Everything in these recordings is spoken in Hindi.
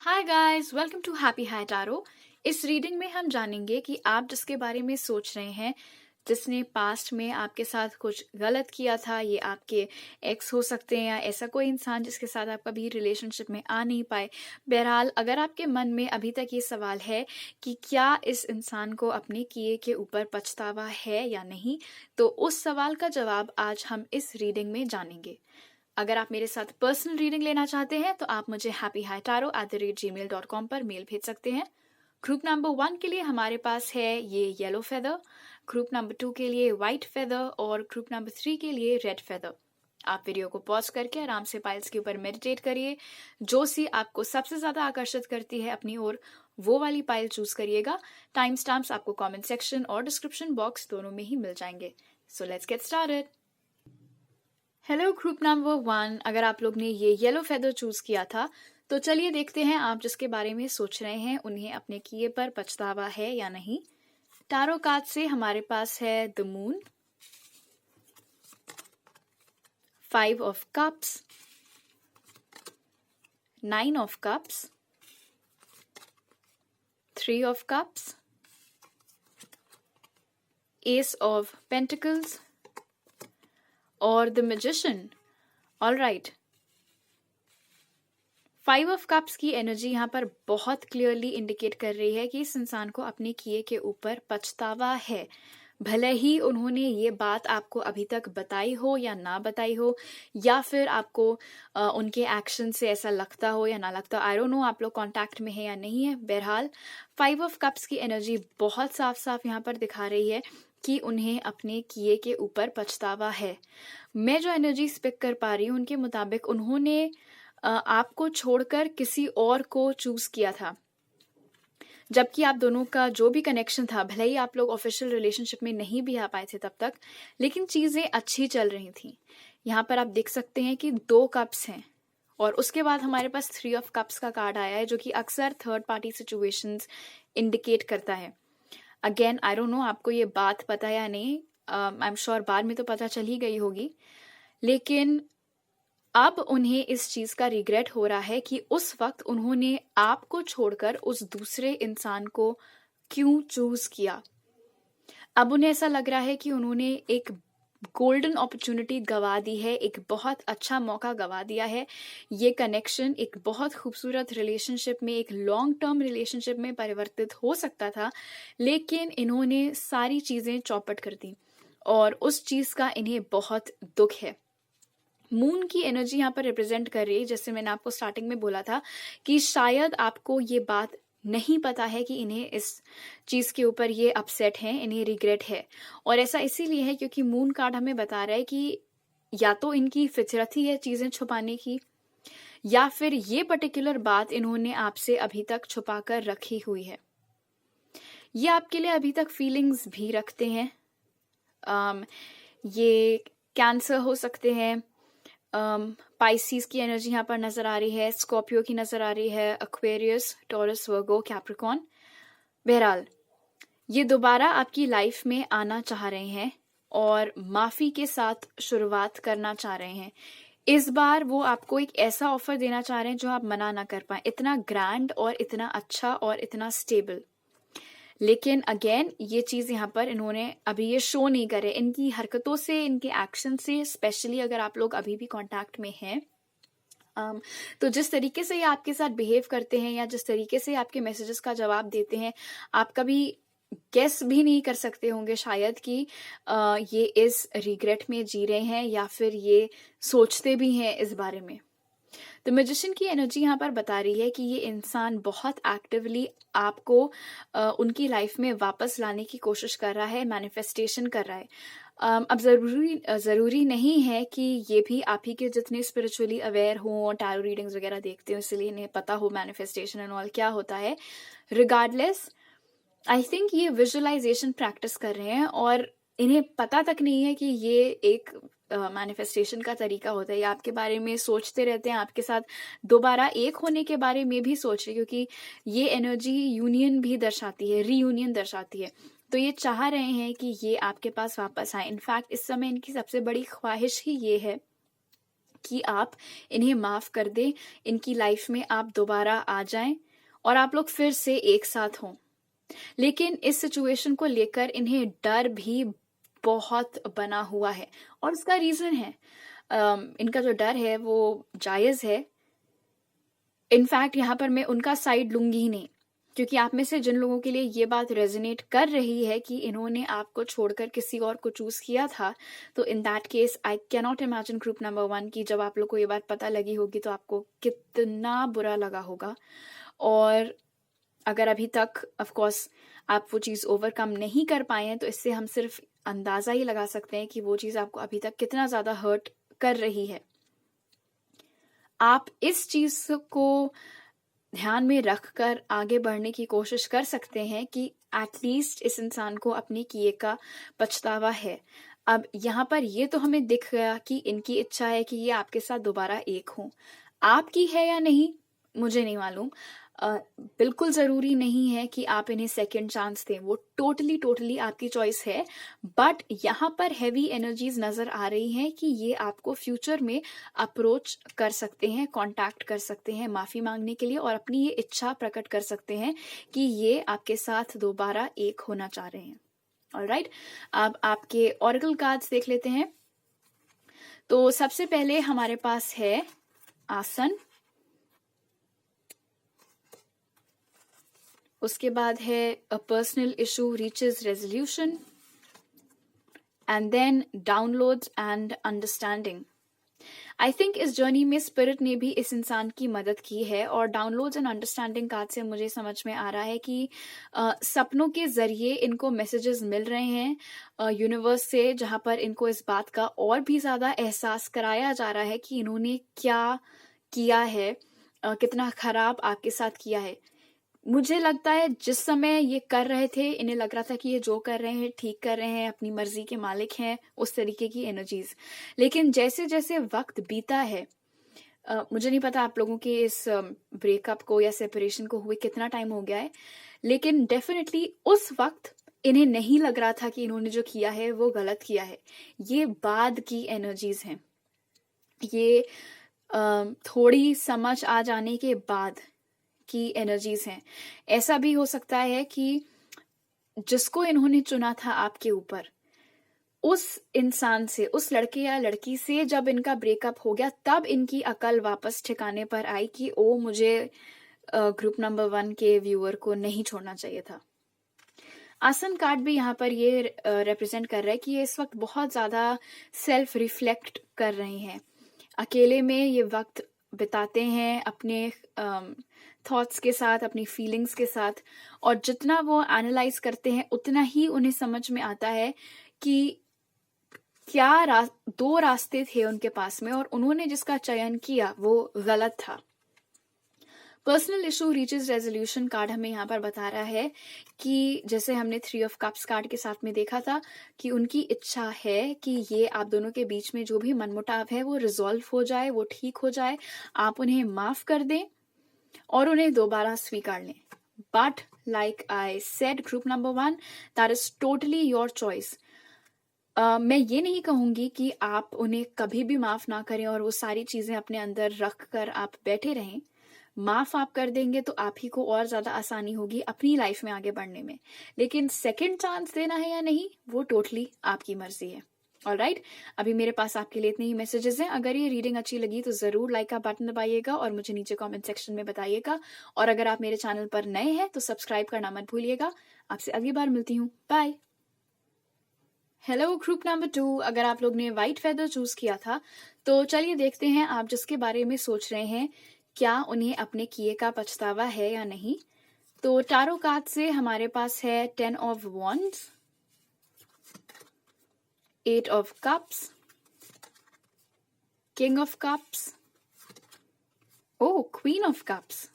Hi guys, welcome to happy high tarot. इस रीडिंग में हम जानेंगे कि आप जिसके बारे में सोच रहे हैं, जिसने पास्ट में आपके साथ कुछ गलत किया था, ये आपके एक्स हो सकते हैं या ऐसा कोई इंसान जिसके साथ आप कभी रिलेशनशिप में आ नहीं पाए। बहरहाल, अगर आपके मन में अभी तक ये सवाल है कि क्या इस इंसान को अपने किए के ऊपर पछतावा है या नहीं, तो उस सवाल का जवाब आज हम इस रीडिंग में जानेंगे। अगर आप मेरे साथ पर्सनल रीडिंग लेना चाहते हैं तो आप मुझे happyhightaro@gmail.com पर मेल भेज सकते हैं। ग्रुप नंबर 1 के लिए हमारे पास है ये येलो फेदर, ग्रुप नंबर 2 के लिए व्हाइट फेदर और ग्रुप नंबर 3 के लिए रेड फेदर। आप वीडियो को पॉज करके आराम से पाइल्स के ऊपर मेडिटेट करिए। जो सी आपको सबसे ज्यादा आकर्षित करती है अपनी ओर, वो वाली पाइल चूज करिएगा। टाइम स्टैम्प्स आपको कमेंट सेक्शन और डिस्क्रिप्शन बॉक्स दोनों में ही मिल जाएंगे। So let's get started. Hello group number 1, अगर आप लोग ने ये येलो फेदर चूज किया था तो चलिए देखते हैं आप जिसके बारे में सोच रहे हैं उन्हें अपने किए पर पछतावा है या नहीं। टारो कार्ड से हमारे पास है the moon, 5 of cups, 9 of cups, 3 of cups, ace of pentacles और the magician. Alright, 5 of cups की एनर्जी यहाँ पर बहुत क्लियरली इंडिकेट कर रही है कि इस इंसान को अपने किए के ऊपर पछतावा है। भले ही उन्होंने ये बात आपको अभी तक बताई हो या ना बताई हो, या फिर आपको उनके एक्शन से ऐसा लगता हो या ना लगता हो। आई डोंट नो आप लोग कांटेक्ट में है या नहीं है। बहरहाल 5 ऑफ कप्स की एनर्जी बहुत साफ साफ यहाँ पर दिखा रही है कि उन्हें अपने किए के ऊपर पछतावा है। मैं जो एनर्जी स्पिक कर पा रही हूँ उनके मुताबिक उन्होंने आपको छोड़कर किसी और को चूज किया था, जबकि आप दोनों का जो भी कनेक्शन था, भले ही आप लोग ऑफिशियल रिलेशनशिप में नहीं भी आ पाए थे तब तक, लेकिन चीजें अच्छी चल रही थी। यहाँ पर आप देख सकते हैं कि 2 कप्स हैं और उसके बाद हमारे पास 3 ऑफ कप्स का कार्ड आया है, जो कि अक्सर थर्ड पार्टी सिचुएशंस इंडिकेट करता है। अगेन आई डोंट नो आपको ये बात पता है या नहीं, आई एम श्योर बाद में तो पता चल ही गई होगी, लेकिन अब उन्हें इस चीज का रिग्रेट हो रहा है कि उस वक्त उन्होंने आपको छोड़कर उस दूसरे इंसान को क्यों चूज किया। अब उन्हें ऐसा लग रहा है कि उन्होंने एक गोल्डन अपॉर्चुनिटी गवा दी है, एक बहुत अच्छा मौका गवा दिया है। ये कनेक्शन एक बहुत खूबसूरत रिलेशनशिप में, एक लॉन्ग टर्म रिलेशनशिप में परिवर्तित हो सकता था, लेकिन इन्होंने सारी चीजें चौपट कर दी और उस चीज का इन्हें बहुत दुख है। मून की एनर्जी यहाँ पर रिप्रेजेंट कर रही है, जैसे मैंने आपको स्टार्टिंग में बोला था कि शायद आपको ये बात नहीं पता है कि इन्हें इस चीज के ऊपर ये अपसेट है, इन्हें रिग्रेट है। और ऐसा इसीलिए है क्योंकि मून कार्ड हमें बता रहा है कि या तो इनकी फितरत ही है चीजें छुपाने की, या फिर ये पर्टिकुलर बात इन्होंने आपसे अभी तक छुपा कर रखी हुई है। ये आपके लिए अभी तक फीलिंग्स भी रखते हैं। ये कैंसर हो सकते हैं, पाइसिस की एनर्जी यहाँ पर नजर आ रही है, स्कॉर्पियो की नजर आ रही है, एक्वेरियस, टॉरस, वर्गो, कैप्रिकॉर्न। बहरहाल, ये दोबारा आपकी लाइफ में आना चाह रहे हैं और माफी के साथ शुरुआत करना चाह रहे हैं। इस बार वो आपको एक ऐसा ऑफर देना चाह रहे हैं जो आप मना ना कर पाए, इतना ग्रैंड और इतना अच्छा और इतना स्टेबल। लेकिन अगेन ये चीज यहाँ पर इन्होंने अभी ये शो नहीं करे, इनकी हरकतों से, इनके एक्शन से, स्पेशली अगर आप लोग अभी भी कांटेक्ट में हैं, तो जिस तरीके से ये आपके साथ बिहेव करते हैं या जिस तरीके से आपके मैसेजेस का जवाब देते हैं, आप कभी गेस भी नहीं कर सकते होंगे शायद कि ये इस रिग्रेट में जी रहे हैं या फिर ये सोचते भी हैं इस बारे में। तो मैजिशियन की एनर्जी यहाँ पर बता रही है कि ये इंसान बहुत एक्टिवली आपको उनकी लाइफ में वापस लाने की कोशिश कर रहा है, मैनिफेस्टेशन कर रहा है। अब जरूरी नहीं है कि ये भी आप ही के जितने स्पिरिचुअली अवेयर हों, टैरो रीडिंग्स वगैरह देखते हो इसलिए इन्हें पता हो मैनिफेस्टेशन एंड ऑल क्या होता है। रिगार्डलेस, आई थिंक ये विजुअलाइजेशन प्रैक्टिस कर रहे हैं और इन्हें पता तक नहीं है कि ये एक मैनिफेस्टेशन का तरीका होता है। ये आपके बारे में सोचते रहते हैं, आपके साथ दोबारा एक होने के बारे में भी सोच रहे, क्योंकि ये एनर्जी यूनियन भी दर्शाती है, रीयूनियन दर्शाती है। तो ये चाह रहे हैं कि ये आपके पास वापस आए। इनफैक्ट इस समय इनकी सबसे बड़ी ख्वाहिश ही ये है कि आप इन्हें माफ कर दें, इनकी लाइफ में आप दोबारा आ जाएं और आप लोग फिर से एक साथ हों। लेकिन इस सिचुएशन को लेकर इन्हें डर भी बहुत बना हुआ है और उसका रीजन है, इनका जो डर है वो जायज है। इनफैक्ट यहाँ पर मैं उनका साइड लूंगी ही नहीं, क्योंकि आप में से जिन लोगों के लिए ये बात रेजोनेट कर रही है कि इन्होंने आपको छोड़कर किसी और को चूज किया था, तो in that case I can not imagine group number 1 की जब आप लोग को ये बात पता लगी होगी तो आपको कितना बुरा लगा होगा। और अगर अभी तक ऑफ कोर्स आप वो चीज ओवरकम नहीं कर पाए हैं, तो इससे हम सिर्फ अंदाजा ही लगा सकते हैं कि वो चीज आपको अभी तक कितना ज्यादा हर्ट कर रही है। आप इस चीज को ध्यान में रखकर आगे बढ़ने की कोशिश कर सकते हैं कि एटलीस्ट इस इंसान को अपने किए का पछतावा है। अब यहाँ पर ये तो हमें दिख गया कि इनकी इच्छा है कि ये आपके साथ दोबारा एक हों। आपकी है या नहीं मुझे नहीं मालूम। बिल्कुल जरूरी नहीं है कि आप इन्हें सेकंड चांस दें, वो टोटली आपकी चॉइस है। बट यहाँ पर हैवी एनर्जीज नजर आ रही हैं कि ये आपको फ्यूचर में अप्रोच कर सकते हैं, कांटेक्ट कर सकते हैं माफी मांगने के लिए और अपनी ये इच्छा प्रकट कर सकते हैं कि ये आपके साथ दोबारा एक होना चाह रहे हैं। ऑलराइट, अब आपके ऑरेकल कार्ड्स देख लेते हैं। तो सबसे पहले हमारे पास है आसन, उसके बाद है a personal issue reaches resolution, and then downloads and understanding. I think इस जर्नी में स्पिरिट ने भी इस इंसान की मदद की है और डाउनलोड्स एंड अंडरस्टैंडिंग कार्ड से मुझे समझ में आ रहा है कि सपनों के जरिए इनको मैसेजेस मिल रहे हैं यूनिवर्स से, जहां पर इनको इस बात का और भी ज्यादा एहसास कराया जा रहा है कि इन्होंने क्या किया है, कितना खराब आपके साथ किया है। मुझे लगता है जिस समय ये कर रहे थे इन्हें लग रहा था कि ये जो कर रहे हैं ठीक कर रहे हैं, अपनी मर्जी के मालिक हैं, उस तरीके की एनर्जीज। लेकिन जैसे जैसे वक्त बीता है, मुझे नहीं पता आप लोगों के इस ब्रेकअप को या सेपरेशन को हुए कितना टाइम हो गया है, लेकिन डेफिनेटली उस वक्त इन्हें नहीं लग रहा था कि इन्होंने जो किया है वो गलत किया है। ये बाद की एनर्जीज हैं, ये थोड़ी समझ आ जाने के बाद की एनर्जीज हैं। ऐसा भी हो सकता है कि जिसको इन्होंने चुना था आपके ऊपर, उस इंसान से, उस लड़के या लड़की से जब इनका ब्रेकअप हो गया तब इनकी अकल वापस ठिकाने पर आई कि ओ मुझे ग्रुप नंबर 1 के व्यूअर को नहीं छोड़ना चाहिए था। आसन कार्ड भी यहाँ पर ये रिप्रेजेंट कर रहा है कि ये इस वक्त बहुत ज्यादा सेल्फ रिफ्लेक्ट कर रहे हैं, अकेले में ये वक्त बिताते हैं अपने थॉट्स के साथ, अपनी फीलिंग्स के साथ, और जितना वो एनालाइज करते हैं उतना ही उन्हें समझ में आता है कि क्या दो रास्ते थे उनके पास में और उन्होंने जिसका चयन किया वो गलत था। Personal issue reaches resolution card हमें यहाँ पर बता रहा है कि जैसे हमने 3 ऑफ कप्स कार्ड के साथ में देखा था कि उनकी इच्छा है कि ये आप दोनों के बीच में जो भी मनमुटाव है वो रिजॉल्व हो जाए, वो ठीक हो जाए, आप उन्हें माफ कर दें और उन्हें दोबारा स्वीकार लें। But like I said group number 1, that is totally your choice. मैं ये नहीं कहूंगी कि आप उन्हें कभी भी माफ ना करें और वो सारी चीजें अपने अंदर रख कर आप बैठे रहें। माफ आप कर देंगे तो आप ही को और ज्यादा आसानी होगी अपनी लाइफ में आगे बढ़ने में। लेकिन सेकंड चांस देना है या नहीं वो टोटली आपकी मर्जी है। ऑलराइट, अभी मेरे पास आपके लिए इतने ही मैसेजेस हैं। अगर ये रीडिंग अच्छी लगी तो जरूर लाइक का बटन दबाइएगा और मुझे नीचे कमेंट सेक्शन में बताइएगा। और अगर आप मेरे चैनल पर नए हैं तो सब्सक्राइब करना मत भूलिएगा। आपसे अगली बार मिलती हूँ, बाय। हेलो ग्रुप नंबर 2, अगर आप लोग ने व्हाइट फेदर चूज किया था तो चलिए देखते हैं आप जिसके बारे में सोच रहे हैं क्या उन्हें अपने किए का पछतावा है या नहीं। तो टारो कार्ड से हमारे पास है 10 of wands, 8 of cups, king of cups, queen of cups,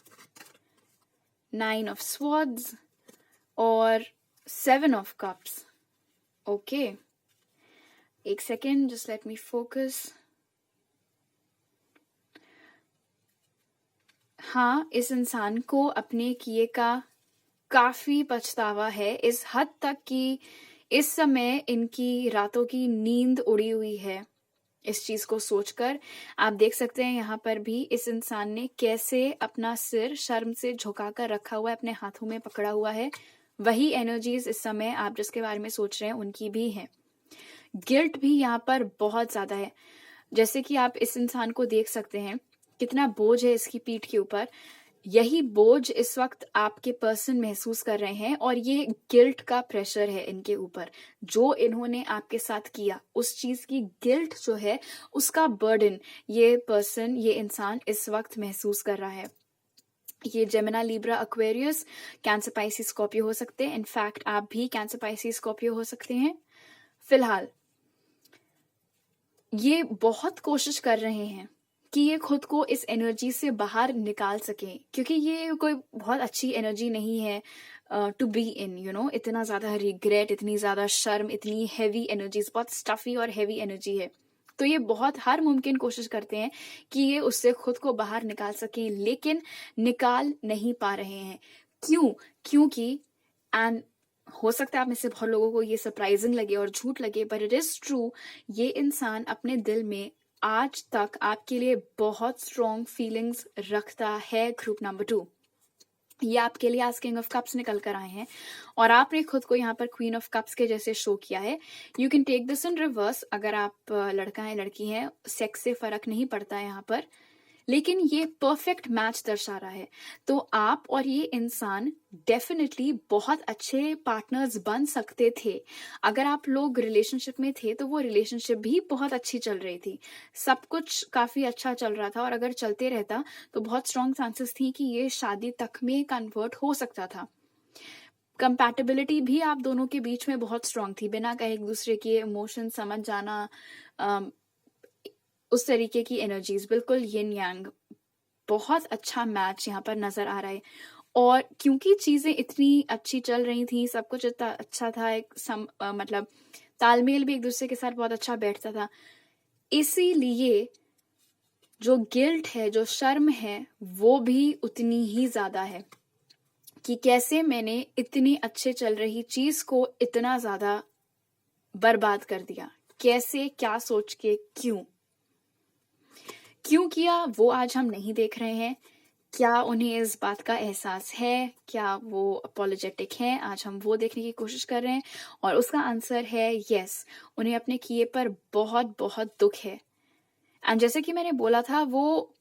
9 of swords और 7 ऑफ कप्स। ओके, एक second, just let me focus. हाँ, इस इंसान को अपने किए का काफी पछतावा है, इस हद तक कि इस समय इनकी रातों की नींद उड़ी हुई है। इस चीज को सोचकर आप देख सकते हैं यहाँ पर भी इस इंसान ने कैसे अपना सिर शर्म से झुकाकर रखा हुआ है, अपने हाथों में पकड़ा हुआ है। वही एनर्जीज इस समय आप जिसके बारे में सोच रहे हैं उनकी भी है। गिल्ट भी यहाँ पर बहुत ज्यादा है। जैसे कि आप इस इंसान को देख सकते हैं कितना बोझ है इसकी पीठ के ऊपर। यही बोझ इस वक्त आपके पर्सन महसूस कर रहे हैं और ये गिल्ट का प्रेशर है इनके ऊपर। जो इन्होंने आपके साथ किया उस चीज की गिल्ट जो है, उसका बर्डन ये पर्सन, ये इंसान इस वक्त महसूस कर रहा है। ये Gemini, Libra, Aquarius, cancer, Pisces, Scorpio हो सकते हैं। इनफैक्ट आप भी कैंसर, पाइसिस, स्कॉर्पियो हो सकते हैं। फिलहाल ये बहुत कोशिश कर रहे हैं कि ये खुद को इस एनर्जी से बाहर निकाल सकें, क्योंकि ये कोई बहुत अच्छी एनर्जी नहीं है to be in, you know. इतना ज्यादा रिग्रेट, इतनी ज्यादा शर्म, इतनी हैवी एनर्जीज, बहुत स्टफी और हैवी एनर्जी है। तो ये बहुत हर मुमकिन कोशिश करते हैं कि ये उससे खुद को बाहर निकाल सकें, लेकिन निकाल नहीं पा रहे हैं। क्यों? क्योंकि एंड हो सकता है आप में से बहुत लोगों को ये सरप्राइजिंग लगे और झूठ लगे, बट इट इज ट्रू। ये इंसान अपने दिल में आज तक आपके लिए बहुत स्ट्रॉन्ग फीलिंग्स रखता है। ग्रुप नंबर 2, ये आपके लिए आज किंग ऑफ कप्स निकल कर आए हैं और आपने खुद को यहाँ पर क्वीन ऑफ कप्स के जैसे शो किया है। You can take this in reverse. अगर आप लड़का है, लड़की है, सेक्स से फर्क नहीं पड़ता है यहाँ पर, लेकिन ये परफेक्ट मैच दर्शा रहा है। तो आप और ये इंसान डेफिनेटली बहुत अच्छे पार्टनर्स बन सकते थे। अगर आप लोग रिलेशनशिप में थे तो वो रिलेशनशिप भी बहुत अच्छी चल रही थी, सब कुछ काफी अच्छा चल रहा था, और अगर चलते रहता तो बहुत स्ट्रॉन्ग चांसेस थी कि ये शादी तक में कन्वर्ट हो सकता था। कंपैटिबिलिटी भी आप दोनों के बीच में बहुत स्ट्रॉन्ग थी, बिना कहे एक दूसरे के इमोशन समझ जाना, उस तरीके की एनर्जीज, बिल्कुल यिन यांग। बहुत अच्छा मैच यहाँ पर नजर आ रहा है। और क्योंकि चीजें इतनी अच्छी चल रही थी, सब कुछ इतना अच्छा था, मतलब तालमेल भी एक दूसरे के साथ बहुत अच्छा बैठता था, इसीलिए जो गिल्ट है, जो शर्म है, वो भी उतनी ही ज्यादा है कि कैसे मैंने इतनी अच्छे चल रही चीज को इतना ज्यादा बर्बाद कर दिया, कैसे, क्या सोच के, क्यों किया, वो आज हम नहीं देख रहे हैं। क्या उन्हें इस बात का एहसास है? क्या वो अपोलोजेटिक हैं? आज हम वो देखने की कोशिश कर रहे हैं और उसका आंसर है यस। उन्हें अपने किए पर बहुत बहुत दुख है। एंड जैसे कि मैंने बोला था, वो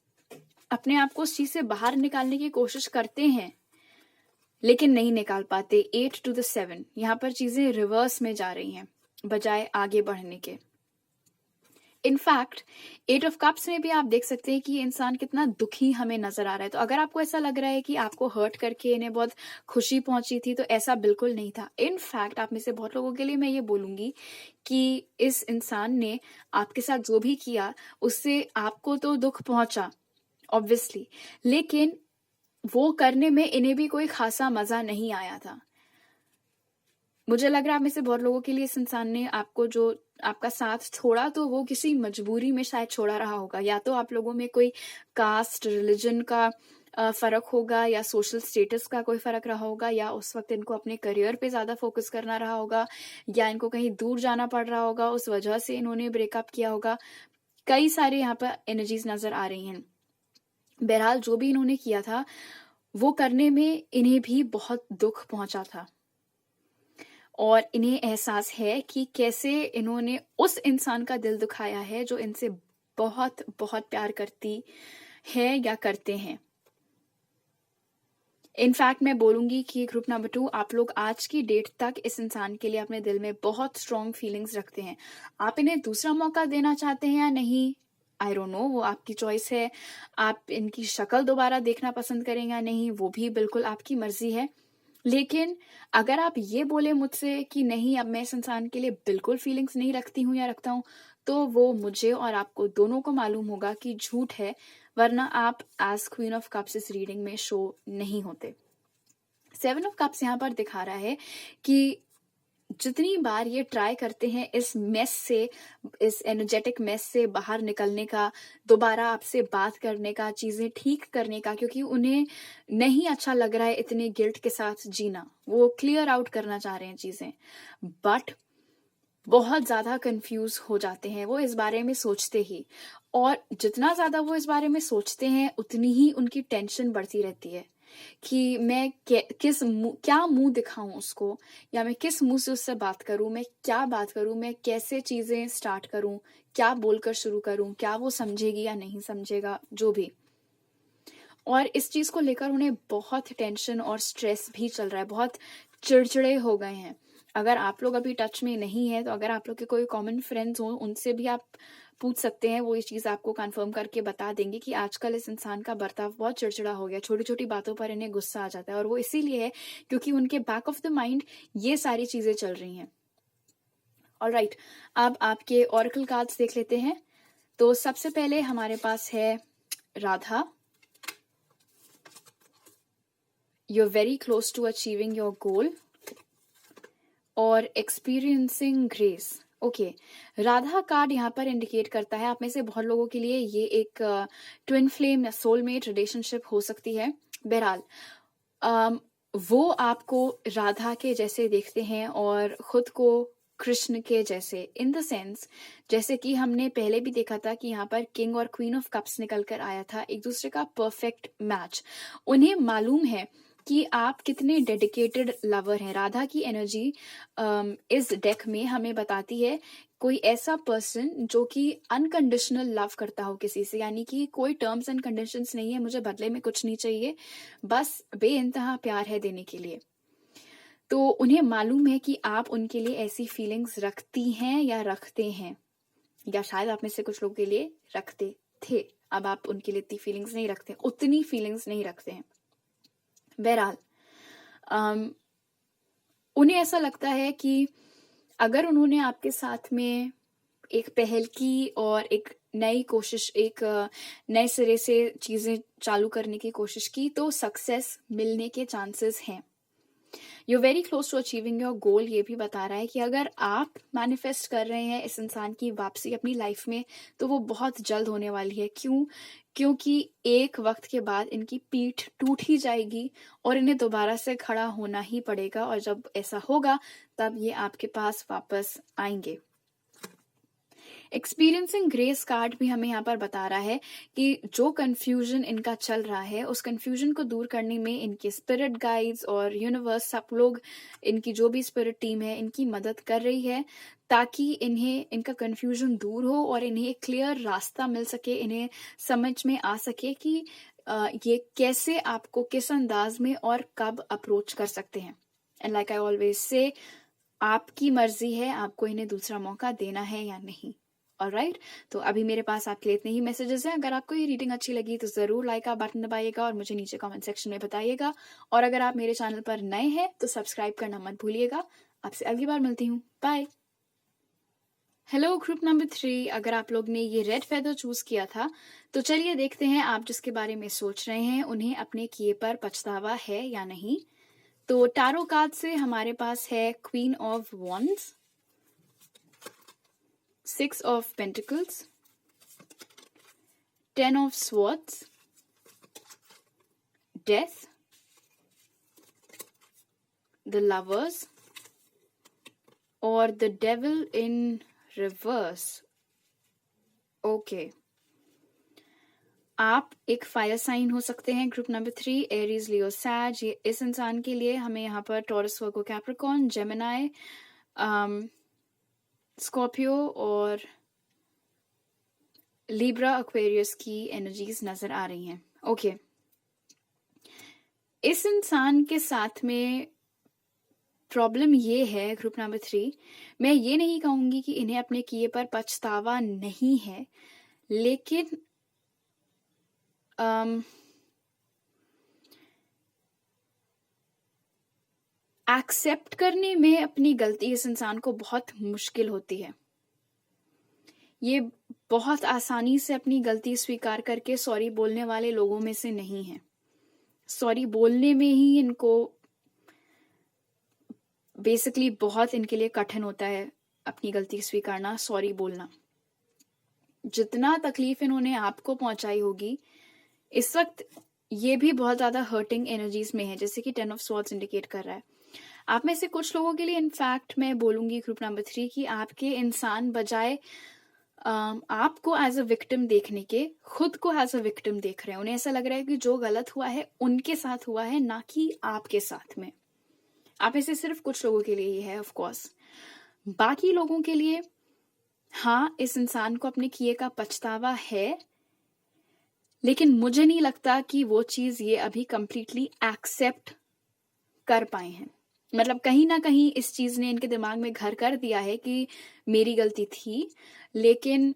अपने आप को उस चीज से बाहर निकालने की कोशिश करते हैं लेकिन नहीं निकाल पाते। 8 to the 7, यहाँ पर चीजें रिवर्स में जा रही हैं बजाय आगे बढ़ने के। इनफैक्ट 8 ऑफ कप्स में भी आप देख सकते हैं कि ये इंसान कितना दुखी हमें नजर आ रहा है। तो अगर आपको ऐसा लग रहा है कि आपको हर्ट करके इन्हें बहुत खुशी पहुंची थी, तो ऐसा बिल्कुल नहीं था। इनफैक्ट आप में से बहुत लोगों के लिए मैं ये बोलूंगी कि इस इंसान ने आपके साथ जो भी किया उससे आपको तो दुख पहुंचा ऑब्वियसली, लेकिन वो करने में इन्हें भी कोई खासा मजा नहीं आया था। मुझे लग रहा है आप में से बहुत लोगों के लिए इस इंसान ने आपको जो आपका साथ छोड़ा, तो वो किसी मजबूरी में शायद छोड़ा रहा होगा। या तो आप लोगों में कोई कास्ट, रिलीजन का फर्क होगा, या सोशल स्टेटस का कोई फर्क रहा होगा, या उस वक्त इनको अपने करियर पे ज्यादा फोकस करना रहा होगा, या इनको कहीं दूर जाना पड़ रहा होगा, उस वजह से इन्होंने ब्रेकअप किया होगा। कई सारे यहाँ पर एनर्जीज नजर आ रही हैं। बहरहाल जो भी इन्होंने किया था वो करने में इन्हें भी बहुत दुख पहुंचा था और इन्हें एहसास है कि कैसे इन्होंने उस इंसान का दिल दुखाया है जो इनसे बहुत बहुत प्यार करती है या करते हैं। इनफैक्ट मैं बोलूंगी कि ग्रुप नंबर 2, आप लोग आज की डेट तक इस इंसान के लिए अपने दिल में बहुत स्ट्रॉन्ग फीलिंग्स रखते हैं। आप इन्हें दूसरा मौका देना चाहते हैं या नहीं, आई डोंट नो, वो आपकी चॉइस है। आप इनकी शक्ल दोबारा देखना पसंद करेंगे या नहीं, वो भी बिल्कुल आपकी मर्जी है। लेकिन अगर आप ये बोले मुझसे कि नहीं, अब मैं इस इंसान के लिए बिल्कुल फीलिंग्स नहीं रखती हूँ या रखता हूँ, तो वो मुझे और आपको दोनों को मालूम होगा कि झूठ है, वरना आप एज क्वीन ऑफ कप्स इस रीडिंग में शो नहीं होते। 7 ऑफ कप्स यहाँ पर दिखा रहा है कि जितनी बार ये ट्राई करते हैं इस मेस से, इस एनर्जेटिक मेस से बाहर निकलने का, दोबारा आपसे बात करने का, चीजें ठीक करने का, क्योंकि उन्हें नहीं अच्छा लग रहा है इतने गिल्ट के साथ जीना, वो क्लियर आउट करना चाह रहे हैं चीजें, बट बहुत ज़्यादा कंफ्यूज हो जाते हैं वो इस बारे में सोचते ही, और जितना ज़्यादा वो इस बारे में सोचते हैं उतनी ही उनकी टेंशन बढ़ती रहती है कि मैं क्या मुंह दिखाऊं उसको, या मैं किस मुंह से उससे बात करूं, मैं क्या बात करूं, मैं कैसे चीज़ें स्टार्ट करूं, क्या बोलकर शुरू करूं, क्या वो समझेगी या नहीं समझेगा, जो भी। और इस चीज़ को लेकर उन्हें बहुत टेंशन और स्ट्रेस भी चल रहा है, बहुत चिड़चिड़े हो गए हैं। अगर आप लोग अभी टच में नहीं है तो अगर आप लोग के कोई कॉमन फ्रेंड्स हो उनसे भी आप पूछ सकते हैं, वो ये चीज़ आपको कंफर्म करके बता देंगे कि आजकल इस इंसान का बर्ताव बहुत चिड़चिड़ा हो गया, छोटी छोटी बातों पर इन्हें गुस्सा आ जाता है, और वो इसीलिए है क्योंकि उनके बैक ऑफ द माइंड ये सारी चीज़ें चल रही हैं। ऑलराइट, अब आपके ऑरेकल कार्ड्स देख लेते हैं। तो सबसे पहले हमारे पास है Radha. You're very close to achieving your goal और experiencing grace। Okay, Radha card यहाँ पर इंडिकेट करता है आप में से बहुत लोगों के लिए ये एक ट्विन फ्लेम या सोलमेट रिलेशनशिप हो सकती है। बहरहाल वो आपको राधा के जैसे देखते हैं और खुद को कृष्ण के जैसे, इन द सेंस जैसे कि हमने पहले भी देखा था कि यहाँ पर किंग और क्वीन ऑफ कप्स निकल कर आया था, एक दूसरे का परफेक्ट मैच। उन्हें मालूम है कि आप कितने डेडिकेटेड लवर हैं। राधा की एनर्जी इस डेक में हमें बताती है कोई ऐसा पर्सन जो कि अनकंडीशनल लव करता हो किसी से, यानी कि कोई टर्म्स एंड कंडीशंस नहीं है, मुझे बदले में कुछ नहीं चाहिए, बस बेइंतहा प्यार है देने के लिए। तो उन्हें मालूम है कि आप उनके लिए ऐसी फीलिंग्स रखती हैं या रखते हैं, या शायद आप में से कुछ लोगों के लिए रखते थे, अब आप उनके लिए इतनी फीलिंग्स नहीं रखते, उतनी फीलिंग्स नहीं रखते हैं। बहरहाल उन्हें ऐसा लगता है कि अगर उन्होंने आपके साथ में एक पहल की और एक नई कोशिश, एक नए सिरे से चीजें चालू करने की कोशिश की, तो सक्सेस मिलने के चांसेस हैं। You very close to achieving your goal ये भी बता रहा है कि अगर आप मैनिफेस्ट कर रहे हैं इस इंसान की वापसी अपनी लाइफ में, तो वो बहुत जल्द होने वाली है। क्योंकि एक वक्त के बाद इनकी पीठ टूट ही जाएगी और इन्हें दोबारा से खड़ा होना ही पड़ेगा, और जब ऐसा होगा तब ये आपके पास वापस आएंगे। एक्सपीरियंसिंग ग्रेस कार्ड भी हमें यहाँ पर बता रहा है कि जो कंफ्यूजन इनका चल रहा है उस कंफ्यूजन को दूर करने में इनके स्पिरिट गाइड्स और यूनिवर्स, सब लोग, इनकी जो भी स्पिरिट टीम है, इनकी मदद कर रही है ताकि इन्हें इनका कंफ्यूजन दूर हो और इन्हें एक क्लियर रास्ता मिल सके, इन्हें समझ में आ सके कि ये कैसे आपको किस अंदाज में और कब अप्रोच कर सकते हैं। And like I always say, आपकी मर्जी है आपको इन्हें दूसरा मौका देना है या नहीं। ऑलराइट, तो अभी मेरे पास आपके लिए इतने ही मैसेजेस हैं। अगर आपको ये रीडिंग अच्छी लगी तो जरूर लाइक का बटन दबाइएगा और मुझे नीचे कमेंट सेक्शन में बताइएगा, और अगर आप मेरे चैनल पर नए हैं तो सब्सक्राइब करना मत भूलिएगा। आपसे अगली बार मिलती हूँ, बाय। हेलो ग्रुप नंबर 3, अगर आप लोग ने ये रेड फेदर चूज किया था तो चलिए देखते हैं आप जिसके बारे में सोच रहे हैं उन्हें अपने किए पर पछतावा है या नहीं। तो टैरो कार्ड से हमारे पास है queen of wands, 6 of Pentacles, 10 of Swords, Death, the Lovers और the Devil in reverse। Okay, आप एक फायर साइन हो सकते हैं ग्रुप नंबर 3, एरीज, लियो, सैज। ये इस इंसान के लिए हमें यहाँ पर टॉरस, वर्गो, कैप्रिकॉर्न, जेमिनाई, स्कॉर्पियो और लिब्रा, एक्वेरियस की एनर्जीज नजर आ रही हैं। ओके, इस इंसान के साथ में प्रॉब्लम ये है ग्रुप नंबर 3, मैं ये नहीं कहूंगी कि इन्हें अपने किए पर पछतावा नहीं है, लेकिन एक्सेप्ट करने में अपनी गलती इस इंसान को बहुत मुश्किल होती है। ये बहुत आसानी से अपनी गलती स्वीकार करके सॉरी बोलने वाले लोगों में से नहीं है। सॉरी बोलने में ही इनको बेसिकली बहुत इनके लिए कठिन होता है अपनी गलती स्वीकारना, सॉरी बोलना। जितना तकलीफ इन्होंने आपको पहुंचाई होगी इस वक्त, ये भी बहुत ज्यादा हर्टिंग एनर्जीज में है, जैसे कि 10 of Swords इंडिकेट कर रहा है। आप में से कुछ लोगों के लिए इनफैक्ट मैं बोलूंगी ग्रुप नंबर 3 कि आपके इंसान बजाय आपको एज अ विक्टिम देखने के खुद को एज अ विक्टिम देख रहे हैं। उन्हें ऐसा लग रहा है कि जो गलत हुआ है उनके साथ हुआ है, ना कि आपके साथ में। आप में से सिर्फ कुछ लोगों के लिए ही है, ऑफ कोर्स। बाकी लोगों के लिए हाँ, इस इंसान को अपने किए का पछतावा है, लेकिन मुझे नहीं लगता कि वो चीज ये अभी कंप्लीटली एक्सेप्ट कर पाए हैं। मतलब कहीं ना कहीं इस चीज ने इनके दिमाग में घर कर दिया है कि मेरी गलती थी, लेकिन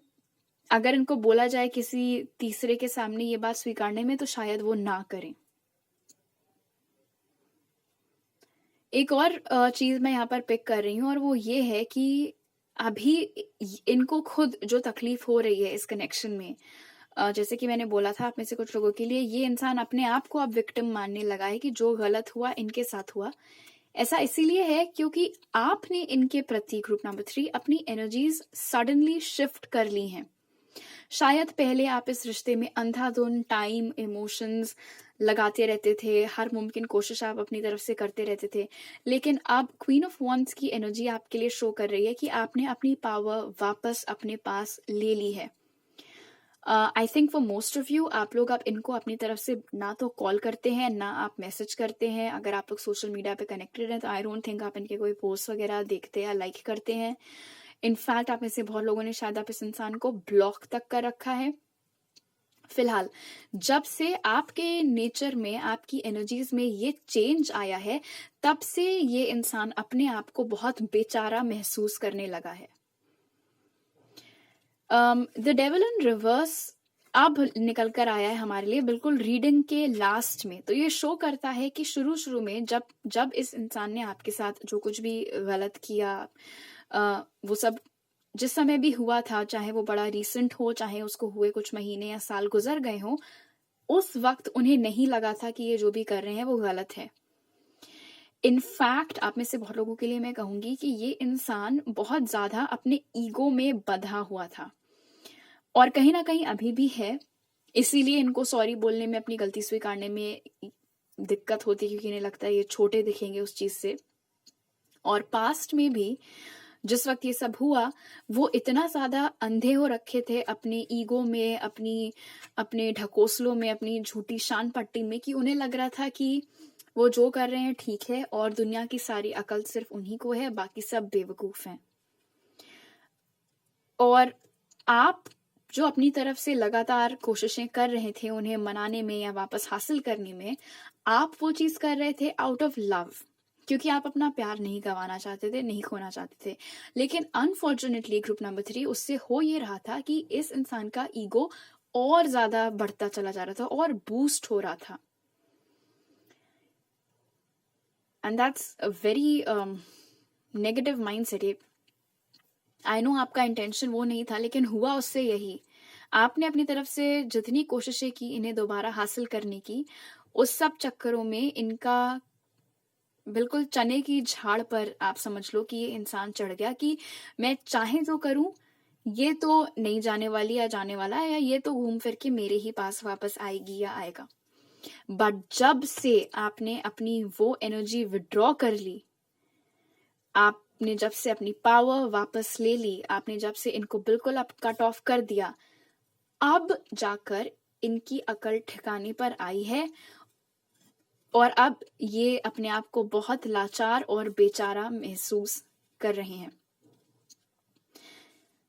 अगर इनको बोला जाए किसी तीसरे के सामने ये बात स्वीकारने में, तो शायद वो ना करें। एक और चीज मैं यहाँ पर पिक कर रही हूँ, और वो ये है कि अभी इनको खुद जो तकलीफ हो रही है इस कनेक्शन में, जैसे कि मैंने बोला था, आप में से कुछ लोगों के लिए ये इंसान अपने आप को अब विक्टिम मानने लगा है कि जो गलत हुआ इनके साथ हुआ। ऐसा इसीलिए है क्योंकि आपने इनके प्रति, ग्रुप नंबर 3, अपनी एनर्जीज सडनली शिफ्ट कर ली हैं। शायद पहले आप इस रिश्ते में अंधाधुन टाइम, इमोशंस लगाते रहते थे, हर मुमकिन कोशिश आप अपनी तरफ से करते रहते थे, लेकिन अब क्वीन ऑफ वॉन्ड्स की एनर्जी आपके लिए शो कर रही है कि आपने अपनी पावर वापस अपने पास ले ली है। I think for most of you, आप लोग अब इनको अपनी तरफ से ना तो कॉल करते हैं, ना आप मैसेज करते हैं। अगर आप लोग सोशल मीडिया पे कनेक्टेड हैं तो आई डोंट थिंक आप इनके कोई पोस्ट वगैरह देखते या लाइक करते हैं। इनफैक्ट आप में से बहुत लोगों ने शायद आप इस इंसान को ब्लॉक तक कर रखा है। फिलहाल जब से आपके नेचर में, आपकी एनर्जीज में ये चेंज आया है, तब से ये इंसान अपने आप को बहुत बेचारा महसूस करने लगा है। द डेविल इन रिवर्स अब निकल कर आया है हमारे लिए बिल्कुल रीडिंग के लास्ट में। तो ये शो करता है कि शुरू में जब जब इस इंसान ने आपके साथ जो कुछ भी गलत किया, वो सब जिस समय भी हुआ था, चाहे वो बड़ा रीसेंट हो, चाहे उसको हुए कुछ महीने या साल गुजर गए हों, उस वक्त उन्हें नहीं लगा था कि ये जो भी कर रहे हैं वो गलत है। इनफैक्ट आप में से बहुत लोगों के लिए मैं कहूंगी कि ये इंसान बहुत ज्यादा अपने ईगो में बंधा हुआ था, और कहीं ना कहीं अभी भी है। इसीलिए इनको सॉरी बोलने में, अपनी गलती स्वीकारने में दिक्कत होती है, क्योंकि इन्हें लगता है ये छोटे दिखेंगे उस चीज से। और पास्ट में भी जिस वक्त ये सब हुआ, वो इतना ज्यादा अंधे हो रखे थे अपने ईगो में, अपने ढकोसलों में, अपनी झूठी शान पट्टी में, कि उन्हें लग रहा था कि वो जो कर रहे हैं ठीक है, और दुनिया की सारी अकल सिर्फ उन्हीं को है, बाकी सब बेवकूफ हैं। और आप जो अपनी तरफ से लगातार कोशिशें कर रहे थे उन्हें मनाने में या वापस हासिल करने में, आप वो चीज कर रहे थे आउट ऑफ लव, क्योंकि आप अपना प्यार नहीं गंवाना चाहते थे, नहीं खोना चाहते थे। लेकिन अनफॉर्चुनेटली ग्रुप नंबर 3, उससे हो ये रहा था कि इस इंसान का ईगो और ज्यादा बढ़ता चला जा रहा था और बूस्ट हो रहा था। And that's a very negative mindset. I know आपका इंटेंशन वो नहीं था, लेकिन हुआ उससे यही। आपने अपनी तरफ से जितनी कोशिशें की इन्हें दोबारा हासिल करने की, उस सब चक्करों में इनका बिल्कुल चने की झाड़ पर आप समझ लो कि ये इंसान चढ़ गया कि मैं चाहे जो करूं, ये तो नहीं जाने वाली या जाने वाला है, या ये तो घूम फिर के मेरे ही पास वापस आएगी या आएगा। बट जब से आपने अपनी वो एनर्जी विड्रॉ कर ली, आपने जब से अपनी पावर वापस ले ली, आपने जब से इनको बिल्कुल अब कट ऑफ कर दिया, अब जाकर इनकी अकल ठिकाने पर आई है, और अब ये अपने आप को बहुत लाचार और बेचारा महसूस कर रहे हैं।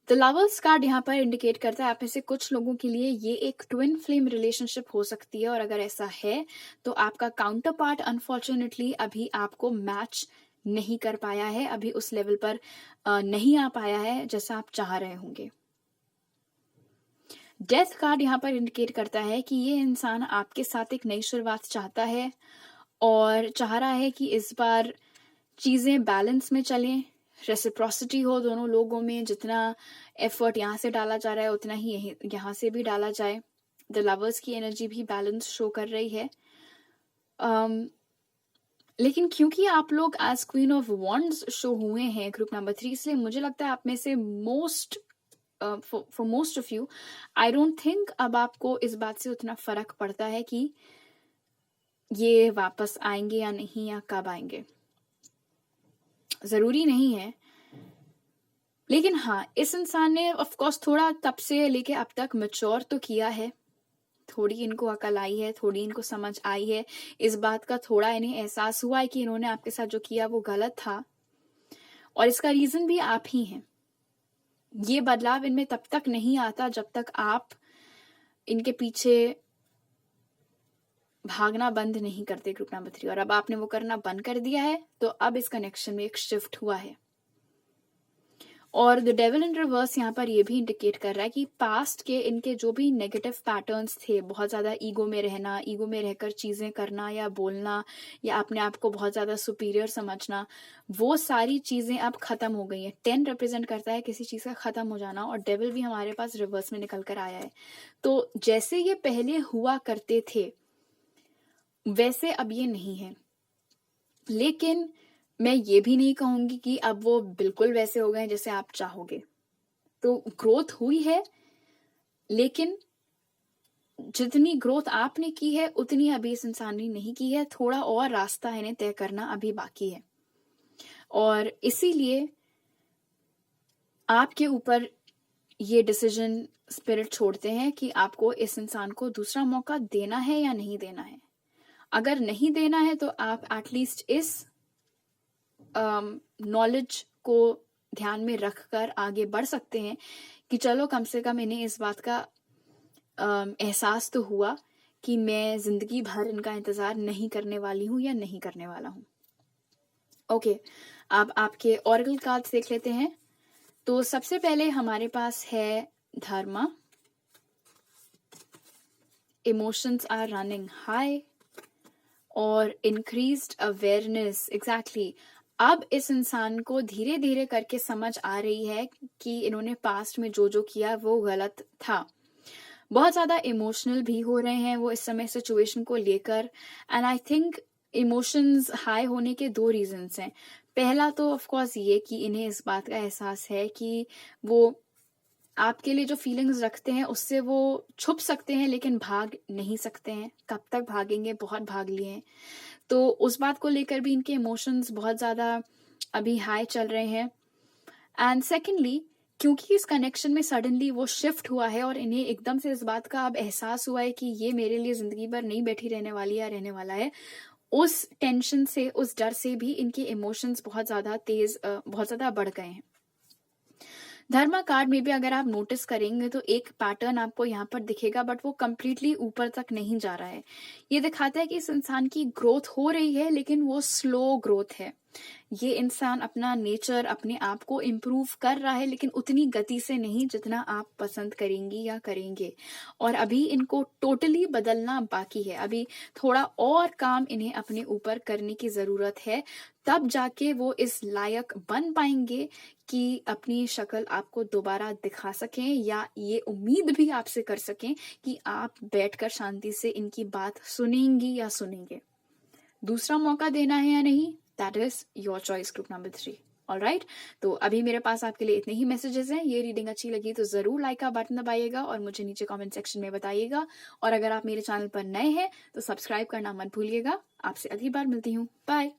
द लवर्स कार्ड यहाँ पर इंडिकेट करता है आप में से कुछ लोगों के लिए ये एक ट्विन फ्लेम रिलेशनशिप हो सकती है, और अगर ऐसा है तो आपका काउंटर पार्ट अनफॉर्चुनेटली अभी आपको मैच नहीं कर पाया है, अभी उस लेवल पर नहीं आ पाया है जैसा आप चाह रहे होंगे। डेथ कार्ड यहाँ पर इंडिकेट करता है कि ये इंसान आपके साथ एक नई शुरुआत चाहता है, और चाह रहा है कि इस बार चीजें बैलेंस में चलें, रेसिप्रोसिटी हो दोनों लोगों में, जितना एफर्ट यहाँ से डाला जा रहा है उतना ही यहाँ से भी डाला जाए। द लवर्स की एनर्जी भी बैलेंस शो कर रही है। लेकिन क्योंकि आप लोग as queen of wands show हुए हैं ग्रुप नंबर 3, इसलिए मुझे लगता है आप में से for most of you, I don't think अब आपको इस बात से उतना फर्क पड़ता है कि ये वापस आएंगे या नहीं, या कब आएंगे। जरूरी नहीं है, लेकिन हाँ, इस इंसान ने ऑफ कोर्स थोड़ा तब से लेके अब तक मैच्योर तो किया है, थोड़ी इनको अकल आई है, थोड़ी इनको समझ आई है, इस बात का थोड़ा इन्हें एहसास हुआ है कि इन्होंने आपके साथ जो किया वो गलत था, और इसका रीजन भी आप ही हैं। ये बदलाव इनमें तब तक नहीं आता जब तक आप इनके पीछे भागना बंद नहीं करते, ग्रुप नंबर 3। और अब आपने वो करना बंद कर दिया है, तो अब इस कनेक्शन में एक शिफ्ट हुआ है। और द डेविल इन रिवर्स यहाँ पर ये भी इंडिकेट कर रहा है कि पास्ट के इनके जो भी नेगेटिव पैटर्न्स थे, बहुत ज्यादा ईगो में रहना, ईगो में रहकर चीजें करना या बोलना, या अपने आप को बहुत ज्यादा सुपीरियर समझना, वो सारी चीजें अब खत्म हो गई हैं। 10 रिप्रेजेंट करता है किसी चीज का खत्म हो जाना, और डेविल भी हमारे पास रिवर्स में निकल कर आया है। तो जैसे ये पहले हुआ करते थे वैसे अब ये नहीं है, लेकिन मैं ये भी नहीं कहूंगी कि अब वो बिल्कुल वैसे हो गए जैसे आप चाहोगे। तो ग्रोथ हुई है, लेकिन जितनी ग्रोथ आपने की है उतनी अभी इस इंसान ने नहीं की है। थोड़ा और रास्ता इन्हें तय करना अभी बाकी है, और इसीलिए आपके ऊपर ये डिसीजन स्पिरिट छोड़ते हैं कि आपको इस इंसान को दूसरा मौका देना है या नहीं देना है। अगर नहीं देना है तो आप एटलीस्ट इस नॉलेज को ध्यान में रखकर आगे बढ़ सकते हैं कि चलो कम से कम इन्हें इस बात का एहसास तो हुआ कि मैं जिंदगी भर इनका इंतजार नहीं करने वाली हूं या नहीं करने वाला हूं। ओके, अब आपके ऑरेकल कार्ड्स देख लेते हैं। तो सबसे पहले हमारे पास है धर्मा, इमोशंस आर रनिंग हाई और इंक्रीज्ड अवेयरनेस। एग्जैक्टली, अब इस इंसान को धीरे धीरे करके समझ आ रही है कि इन्होंने पास्ट में जो जो किया वो गलत था। बहुत ज्यादा इमोशनल भी हो रहे हैं वो इस समय सिचुएशन को लेकर, and I think emotions high होने के 2 रीजंस हैं। पहला तो ऑफ कोर्स ये कि इन्हें इस बात का एहसास है कि वो आपके लिए जो फीलिंग्स रखते हैं उससे वो छुप सकते हैं, लेकिन भाग नहीं सकते हैं। कब तक भागेंगे, बहुत भाग लिए हैं। तो उस बात को लेकर भी इनके इमोशंस बहुत ज्यादा अभी हाई चल रहे हैं। एंड सेकेंडली, क्योंकि इस कनेक्शन में सडनली वो शिफ्ट हुआ है और इन्हें एकदम से इस बात का अब एहसास हुआ है कि ये मेरे लिए जिंदगी भर नहीं बैठी रहने वाली या रहने वाला है, उस टेंशन से, उस डर से भी इनके इमोशंस बहुत ज्यादा बढ़ गए हैं। धर्मा कार्ड में भी अगर आप नोटिस करेंगे तो एक पैटर्न आपको यहाँ पर दिखेगा, बट वो कंप्लीटली ऊपर तक नहीं जा रहा है। ये दिखाता है कि इस इंसान की ग्रोथ हो रही है, लेकिन वो स्लो ग्रोथ है। ये इंसान अपना नेचर, अपने आप को इम्प्रूव कर रहा है, लेकिन उतनी गति से नहीं जितना आप पसंद करेंगी या करेंगे। और अभी इनको टोटली बदलना बाकी है। अभी थोड़ा और काम इन्हें अपने ऊपर करने की जरूरत है, तब जाके वो इस लायक बन पाएंगे कि अपनी शक्ल आपको दोबारा दिखा सकें, या ये उम्मीद भी आपसे कर सकें कि आप बैठकर शांति से इनकी बात सुनेंगी या सुनेंगे। दूसरा मौका देना है या नहीं, that is your choice, group number 3। Alright, तो अभी मेरे पास आपके लिए इतने ही मैसेजेस हैं। ये रीडिंग अच्छी लगी तो जरूर लाइक का बटन दबाइएगा और मुझे नीचे कमेंट सेक्शन में बताइएगा। और अगर आप मेरे चैनल पर नए हैं तो सब्सक्राइब करना मत भूलिएगा। आपसे अगली बार मिलती हूँ, बाय।